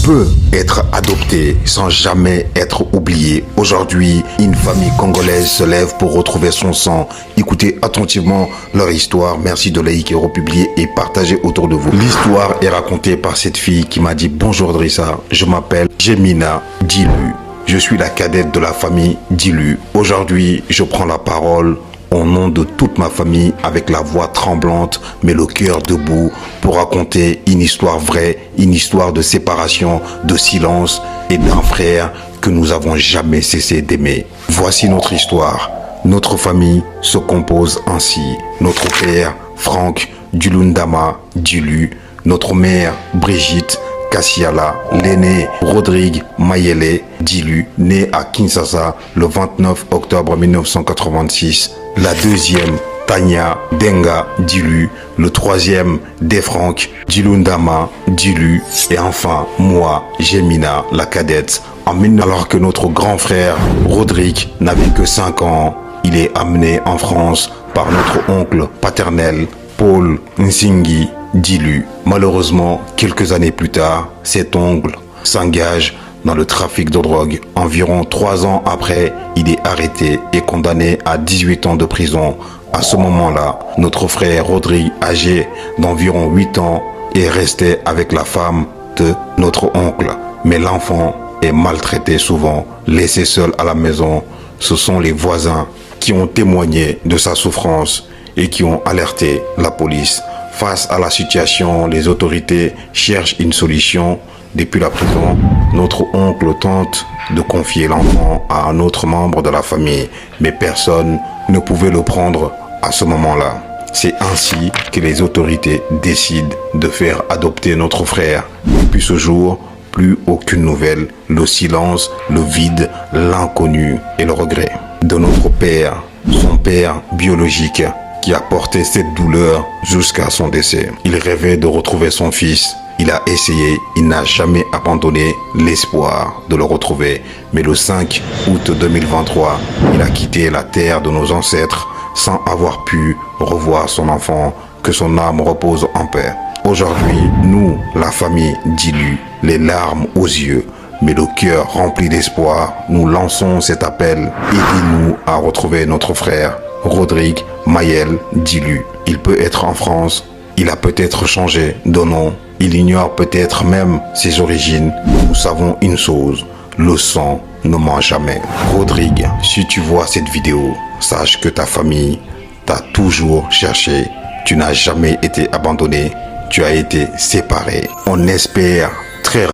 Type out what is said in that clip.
peut être adopté sans jamais être oublié. Aujourd'hui, une famille congolaise se lève pour retrouver son sang. Écoutez attentivement leur histoire. Merci de liker, republier et partager autour de vous. L'histoire est racontée par cette fille qui m'a dit « Bonjour Drissa, je m'appelle Jemina Dilu. Je suis la cadette de la famille Dilu. Aujourd'hui, je prends la parole au nom de toute ma famille avec la voix tremblante mais le cœur debout pour raconter une histoire vraie, une histoire de séparation, de silence et d'un frère que nous avons jamais cessé d'aimer. Voici notre histoire. Notre famille se compose ainsi. Notre père, Franck Dulundama Dilu, notre mère, Brigitte Kassiala, l'aîné Rodrigue Mayele Dilu, né à Kinshasa le 29 octobre 1986. La deuxième, Tania Denga Dilu, le troisième, Defranck Dilundama Dilu, et enfin, moi, Jemina, la cadette. Alors que notre grand frère, Rodrigue, n'avait que 5 ans, il est amené en France par notre oncle paternel, Paul Nsingi Dilu. Malheureusement, quelques années plus tard, cet oncle s'engage dans le trafic de drogue. Environ 3 ans après, il est arrêté et condamné à 18 ans de prison. À ce moment-là, notre frère Rodrigue, âgé d'environ 8 ans, est resté avec la femme de notre oncle. Mais l'enfant est maltraité souvent, laissé seul à la maison. Ce sont les voisins qui ont témoigné de sa souffrance et qui ont alerté la police. Face à la situation, les autorités cherchent une solution. Depuis la prison, notre oncle tente de confier l'enfant à un autre membre de la famille, mais personne ne pouvait le prendre à ce moment-là. C'est ainsi que les autorités décident de faire adopter notre frère. Depuis ce jour, plus aucune nouvelle, le silence, le vide, l'inconnu et le regret de notre père, son père biologique, qui a porté cette douleur jusqu'à son décès. Il rêvait de retrouver son fils. Il a essayé, il n'a jamais abandonné l'espoir de le retrouver. Mais le 5 août 2023, il a quitté la terre de nos ancêtres sans avoir pu revoir son enfant. Que son âme repose en paix. Aujourd'hui, nous, la famille Dilu, les larmes aux yeux, mais le cœur rempli d'espoir, nous lançons cet appel. Aidez-nous à retrouver notre frère, Rodrigue Mayele Dilu. Il peut être en France, il a peut-être changé de nom, il ignore peut-être même ses origines. Nous savons une chose, le sang ne ment jamais. Rodrigue, si tu vois cette vidéo, sache que ta famille t'a toujours cherché. Tu n'as jamais été abandonné, tu as été séparé. On espère